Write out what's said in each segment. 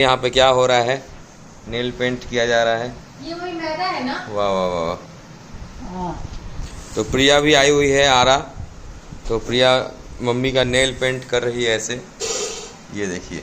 यहाँ पे क्या हो रहा है? नेल पेंट किया जा रहा है। ये वही मैदा है ना? वाह वाह वाह। हाँ। तो प्रिया भी आई हुई है आरा। तो प्रिया मम्मी का नेल पेंट कर रही है ऐसे। ये देखिए,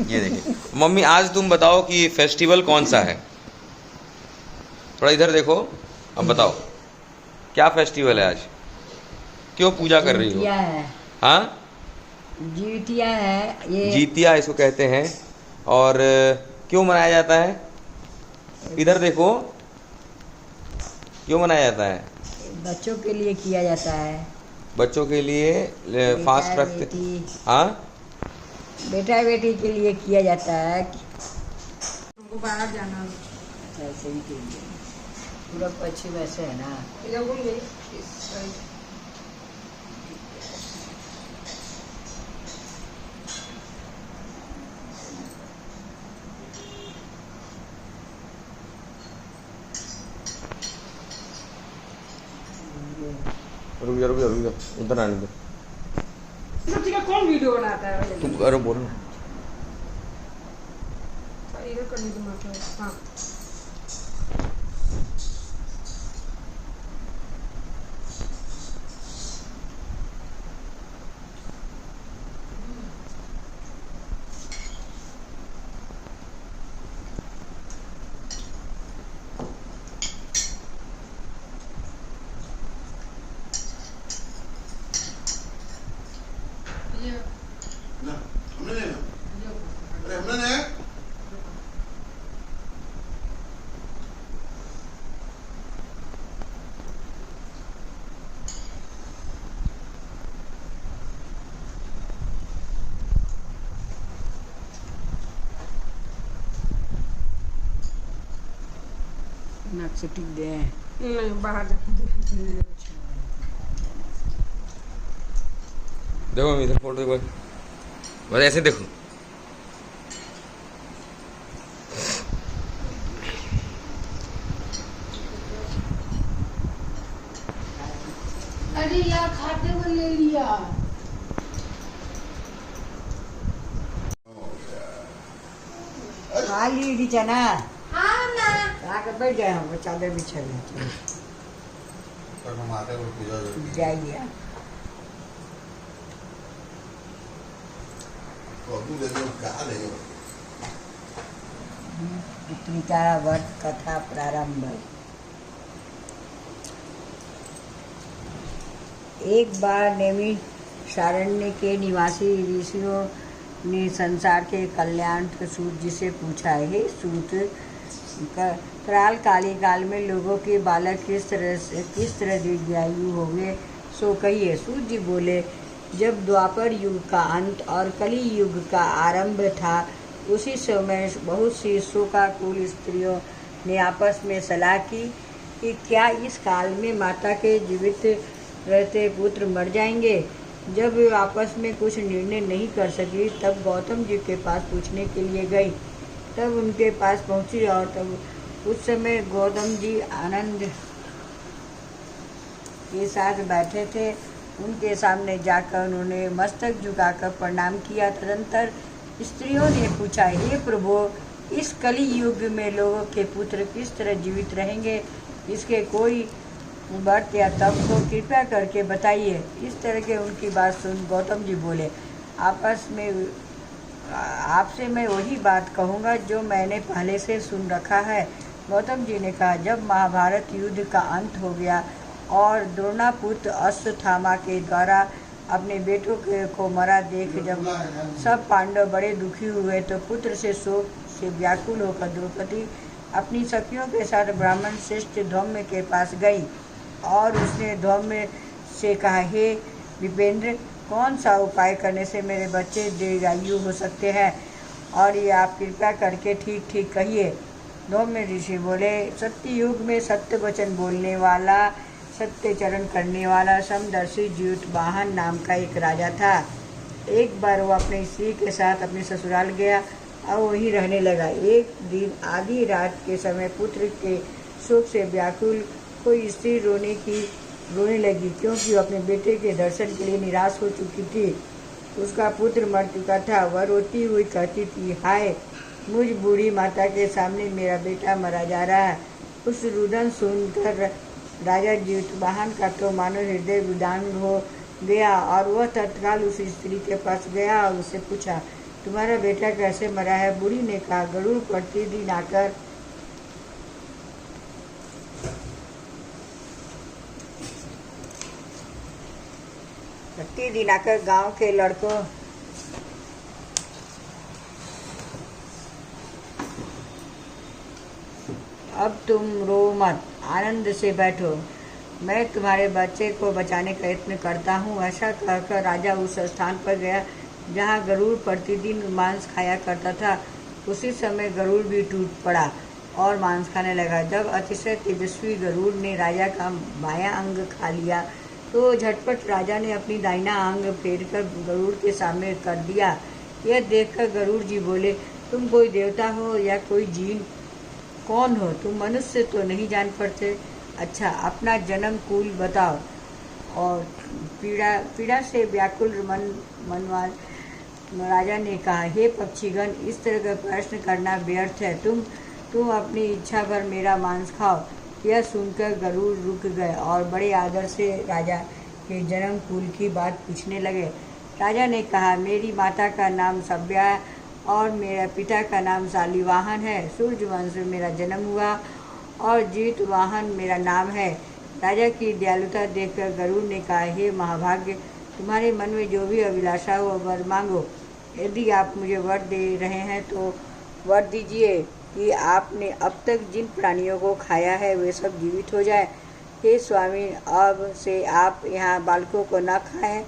ये देखिए। मम्मी आज तुम बताओ कि फेस्टिवल कौन सा है? थोड़ा इधर देखो, अब बताओ क्या फेस्टिवल है आज? क्यों पूजा कर रही हो? जीतिया है। हाँ, जीतिया है ये। जीतिया इसको कहते हैं। और क्यों मनाया जाता है? इधर देखो, क्यों मनाया जाता है? बच्चों के लिए किया जाता है। बच्चों के लिए फास्ट रखते। हाँ, बेटा बेटी के लिए किया जाता है। हमको बाहर जाना ऐसे ही के लिए पूरा पश्चिम वैसे है ना। रुक जा रुक जा रुक जा, उधर आने दो। सब्जी का कौन वीडियो बनाता है? तुम करो, बोलो। इधर करनी तुम्हारे। हाँ। ना हमने लेना। अरे हमने लेना। नाक से टिक दे नहीं बाहर जा। देखो मम्मी, इधर फोटो देखो, बस ऐसे देखो। अरे यार खाते हुए ले लिया। खा ली चना। हाँ ना। आके बैठ जाए हम चादर बिछा ले। पर हम आते हैं पूजा जाइए। तो अभी ले लो, कहाँ ले लो? पितृका व्रत कथा प्रारंभ। एक बार नेमि सारण्य के निवासी ऋषियों ने संसार के कल्याण सूत जी से पूछा, हे सूत, कराल काली काल में लोगों के बालक किस तरह दीर्घायु होंगे, सो कहिए। सूत जी बोले, जब द्वापर युग का अंत और कली युग का आरंभ था, उसी समय बहुत सी शोकाकुल स्त्रियों ने आपस में सलाह की कि क्या इस काल में माता के जीवित रहते पुत्र मर जाएंगे। जब वे आपस में कुछ निर्णय नहीं कर सकी, तब गौतम जी के पास पूछने के लिए गई। तब उनके पास पहुंची और तब उस समय गौतम जी आनंद के साथ बैठे थे। उनके सामने जाकर उन्होंने मस्तक झुकाकर प्रणाम किया। तदंतर स्त्रियों ने पूछा, हे प्रभु, इस कली युग में लोगों के पुत्र किस तरह जीवित रहेंगे, इसके कोई व्रत या तप तो कृपया करके बताइए। इस तरह के उनकी बात सुन गौतम जी बोले, आपस में आपसे मैं वही बात कहूँगा जो मैंने पहले से सुन रखा है। गौतम जी ने कहा, जब महाभारत युद्ध का अंत हो गया और द्रोणापुत्र अश्वत्थामा के द्वारा अपने बेटों को मरा देख जब सब पांडव बड़े दुखी हुए, तो पुत्र से शोक से व्याकुल होकर द्रौपदी अपनी सखियों के साथ ब्राह्मण श्रेष्ठ धौम्य के पास गई और उसने धौम्य से कहा, हे विपेंद्र, कौन सा उपाय करने से मेरे बच्चे दीर्घायु हो सकते हैं, और ये आप कृपया करके ठीक ठीक कहिए। धौम्य ऋषि बोले, सत्य युग में सत्य वचन बोलने वाला, सत्य चरण करने वाला समदर्शी ज्योतिवाहन नाम का एक राजा था। एक बार वो अपनी स्त्री के साथ अपने ससुराल गया और वहीं रहने लगा। एक दिन आधी रात के समय पुत्र के शोक से व्याकुल कोई स्त्री रोने लगी, क्योंकि वो अपने बेटे के दर्शन के लिए निराश हो चुकी थी। उसका पुत्र मर चुका था। वह रोती हुई कहती थी, हाय, मुझ बूढ़ी माता के सामने मेरा बेटा मरा जा रहा है। उस रुदन सुनकर राजा जीतवाहन का तो मानो हृदय विदान हो गया और वह तत्काल उस स्त्री के पास गया और उससे पूछा, तुम्हारा बेटा कैसे मरा है? बूढ़ी ने कहा, गरुड़ प्रतिदिन आकर गांव के लड़कों अब तुम रो मत, आनंद से बैठो, मैं तुम्हारे बच्चे को बचाने का यत्न करता हूँ। ऐसा कहकर राजा उस स्थान पर गया जहाँ गरुड़ प्रतिदिन मांस खाया करता था। उसी समय गरुड़ भी टूट पड़ा और मांस खाने लगा। जब अतिशय तेजस्वी गरुड़ ने राजा का बायां अंग खा लिया तो झटपट राजा ने अपनी दाहिना अंग फेरकर गरुड़ के सामने कर दिया। यह देखकर गरुड़ जी बोले, तुम कोई देवता हो या कोई जीव? कौन हो तुम? मनुष्य तो नहीं जान पड़ते। अच्छा, अपना जन्म कुल बताओ। और पीड़ा से व्याकुल मनवाल राजा ने कहा, हे पक्षीगण, इस तरह का प्रश्न करना व्यर्थ है। तुम अपनी इच्छा भर मेरा मांस खाओ। यह सुनकर गरुड़ रुक गए और बड़े आदर से राजा के जन्म कुल की बात पूछने लगे। राजा ने कहा, मेरी माता का नाम सभ्या और मेरे पिता का नाम शालिवाहन है। सूर्यवंश में मेरा जन्म हुआ और जीतवाहन मेरा नाम है। राजा की दयालुता देखकर गरुड़ ने कहा, हे महाभाग्य, तुम्हारे मन में जो भी अभिलाषा हो वर मांगो। यदि आप मुझे वर दे रहे हैं तो वर दीजिए कि आपने अब तक जिन प्राणियों को खाया है वे सब जीवित हो जाए। हे स्वामी, अब से आप यहाँ बालकों को न खाएं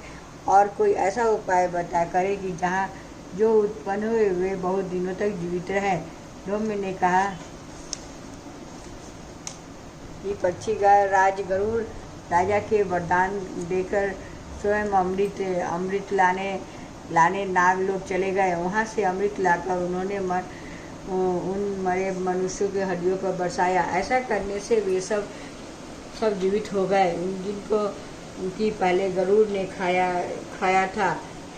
और कोई ऐसा उपाय बता करें कि जहाँ जो उत्पन्न हुए वे बहुत दिनों तक जीवित रहें। धौम्य ने कहा कि पक्षीराज गरुड़ राजा के वरदान देकर स्वयं अमृत लाने नागलोक चले गए। वहाँ से अमृत लाकर उन्होंने उन मरे मनुष्यों के हड्डियों पर बरसाया। ऐसा करने से वे सब जीवित हो गए जिनको उनकी पहले गरुड़ ने खाया था।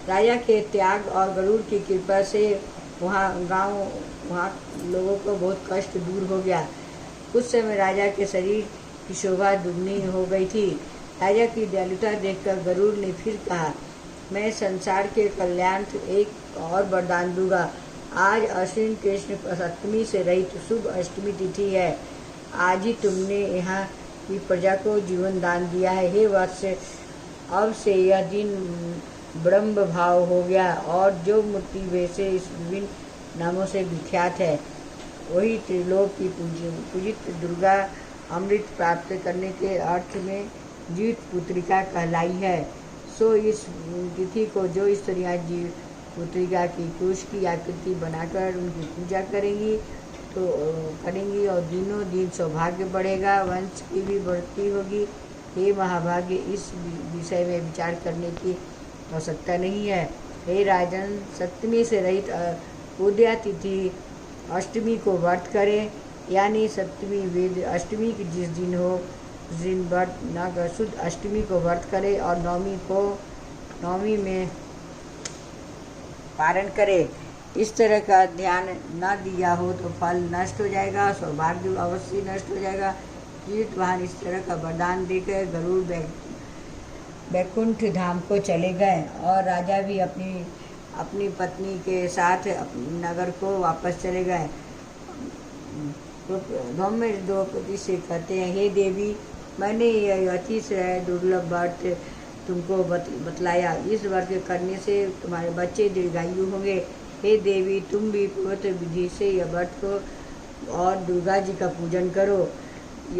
राजा के त्याग और गरुड़ की कृपा से वहाँ लोगों को बहुत कष्ट दूर हो गया। उस समय राजा के शरीर की शोभा दुगनी हो गई थी। राजा की दयालुता देखकर गरुड़ ने फिर कहा, मैं संसार के कल्याणार्थ एक और वरदान दूंगा। आज अश्विन कृष्ण सप्तमी से रहित शुभ अष्टमी तिथि है। आज ही तुमने यहाँ की प्रजा को जीवन दान दिया है। हे वत्स, अब से यह दिन ब्रह्म भाव हो गया और जो मूर्ति वैसे इस विभिन्न नामों से विख्यात है वही त्रिलोक की पूजित दुर्गा अमृत प्राप्त करने के अर्थ में जीवित पुत्रिका कहलाई है। सो इस तिथि को जो स्त्रियाँ जीव पुत्रिका की कुश की आकृति बनाकर उनकी पूजा करेंगी और दिनों दिन सौभाग्य बढ़ेगा, वंश की भी बढ़ती होगी। हे महाभाग्य, इस विषय में विचार करने की आवश्यकता नहीं है। हे राजन, सप्तमी से रहित उदया तिथि अष्टमी को व्रत करें, यानी सप्तमी वेद अष्टमी की जिस दिन हो उस दिन व्रत न कर, शुद्ध अष्टमी को व्रत करें और नवमी में पारण करे। इस तरह का ध्यान न दिया हो तो फल नष्ट हो जाएगा, सौभाग्य अवश्य नष्ट हो जाएगा। जीतवाहन इस तरह का वरदान देकर गरुड़ वैकुंठ धाम को चले गए और राजा भी अपनी पत्नी के साथ नगर को वापस चले गए। धौम्य द्रौपदी से कहते हैं, हे देवी, मैंने यह अतिशय दुर्लभ व्रत तुमको बतलाया। इस व्रत करने से तुम्हारे बच्चे दीर्घायु होंगे। हे देवी, तुम भी पवित्र विधि से यह व्रत को और दुर्गा जी का पूजन करो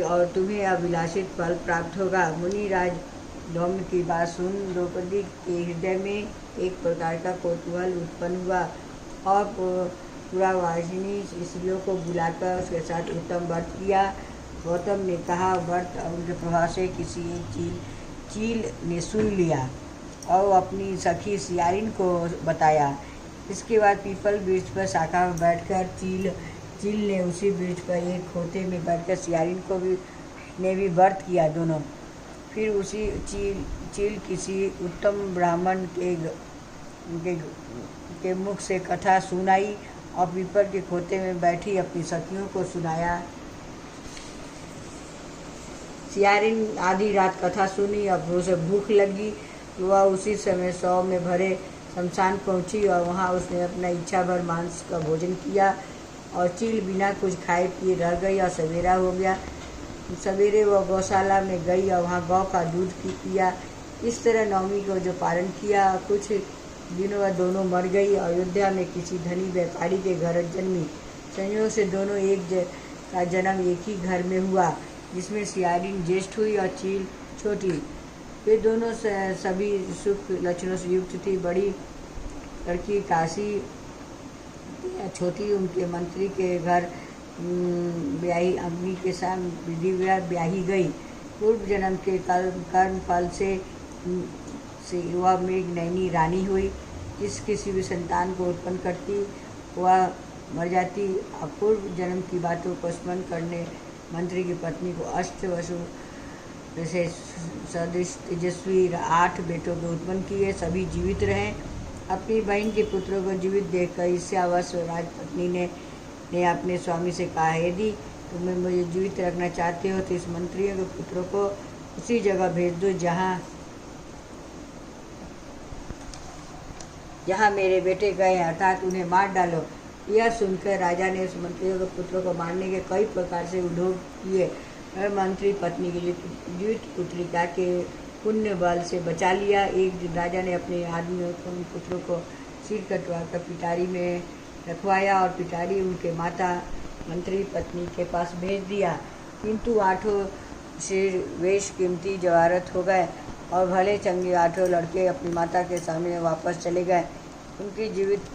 और तुम्हें अभिलाषित फल प्राप्त होगा। मुनिराज धौम्य की बात सुन द्रौपदी के हृदय में एक प्रकार का कौतूहल उत्पन्न हुआ और पुरावासिनी स्त्रियों को बुलाकर उसके साथ उत्तम व्रत किया। गौतम ने कहा, व्रत उनके प्रभाव से किसी एक चील ने सुन लिया और अपनी सखी सियारिन को बताया। इसके बाद पीपल वृक्ष पर शाखा में बैठकर चील ने उसी वृक्ष पर एक खोते में बैठकर सियारिन ने भी व्रत किया दोनों। फिर उसी चील किसी उत्तम ब्राह्मण के उनके के मुख से कथा सुनाई और पीपल के खोते में बैठी अपनी सखियों को सुनाया। सियारिन आधी रात कथा सुनी, अब उसे भूख लगी। वह उसी समय 100 में भरे शमशान पहुंची और वहां उसने अपना इच्छा भर मांस का भोजन किया और चील बिना कुछ खाए पिए रह गई और सवेरा हो गया। सवेरे वह गौशाला में गई और वहाँ गौ का दूध पिया। इस तरह नवमी को जो पालन किया। कुछ दिनों वह दोनों मर गई। अयोध्या में किसी धनी व्यापारी के घर जन्मी। संयोग से दोनों का जन्म एक ही घर में हुआ, जिसमें सियारिन ज्येष्ठ हुई और चील छोटी। वे दोनों सभी सुख लक्षणों से युक्त थी। बड़ी लड़की काशी, छोटी उनके मंत्री के घर ब्याही अग्नि के साथ विधि ब्याही गई। पूर्व जन्म के कर्म फल से वह मेघनयनी रानी हुई। जिस किसी भी संतान को उत्पन्न करती वह मर जाती। अपूर्व जन्म की बातों को स्मरण करने मंत्री की पत्नी को अष्टवसु जैसे सदृश तेजस्वी 8 बेटों को उत्पन्न किए। सभी जीवित रहे। अपनी बहन के पुत्रों को जीवित देखकर ईर्ष्यावश राजपत्नी ने अपने स्वामी से कहा, यदि तुम्हें मुझे जीवित रखना चाहते हो तो इस मंत्रियों के पुत्रों को उसी जगह भेज दो जहाँ मेरे बेटे गए, अर्थात उन्हें मार डालो। यह सुनकर राजा ने उस मंत्रियों के पुत्रों को मारने के कई प्रकार से उद्योग किए। वह मंत्री पत्नी की जीवित पुत्रिका के पुण्य बल से बचा लिया। एक दिन राजा ने अपने आदमियों को उन पुत्रों को सिर कटवा कर पिटारी में रखवाया और पिटारी उनके माता मंत्री पत्नी के पास भेज दिया। किंतु 8 सिर वेश कीमती जवाहरत हो गए और भले चंगे 8 लड़के अपनी माता के सामने वापस चले गए। उनकी जीवित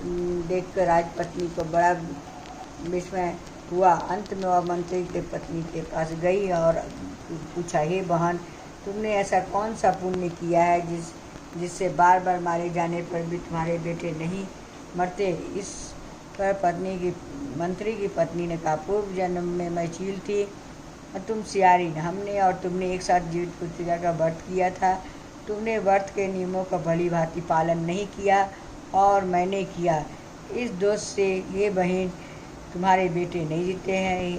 देखकर राजपत्नी को बड़ा विस्मय हुआ। अंत में वह मंत्री के पत्नी के पास गई और पूछा, हे बहन, तुमने ऐसा कौन सा पुण्य किया है जिससे बार बार मारे जाने पर भी तुम्हारे बेटे नहीं मरते? इस पर मंत्री की पत्नी ने कहा, पूर्व जन्म में मैं चील थी और तुम सियारिन। हमने और तुमने एक साथ जीवित पुत्रिका का व्रत किया था। तुमने व्रत के नियमों का भली भांति पालन नहीं किया और मैंने किया। इस दोष से हे बहन, तुम्हारे बेटे नहीं जीते हैं।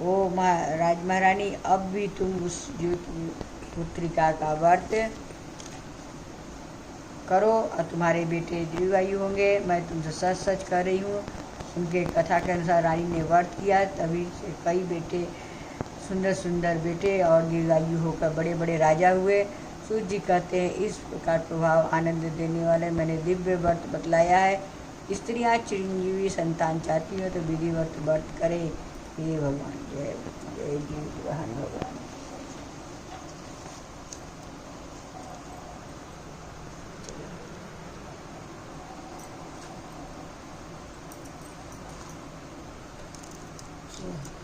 ओ महारानी, अब भी तुम उस जीवित पुत्रिका का व्रत करो और तुम्हारे बेटे दीर्घायु होंगे। मैं तुमसे सच सच कह रही हूँ। उनके कथा के अनुसार रानी ने व्रत किया, तभी से कई बेटे, सुंदर सुंदर बेटे और दीर्घायु होकर बड़े बड़े राजा हुए। सूर्य जी कहते हैं, इस प्रकार प्रभाव आनंद देने वाले मैंने दिव्य व्रत बतलाया है। स्त्रियाँ चिरंजीवी संतान चाहती हो तो विधिवत व्रत करें। हे भगवान, जय जय जीवन भगवान। Yeah.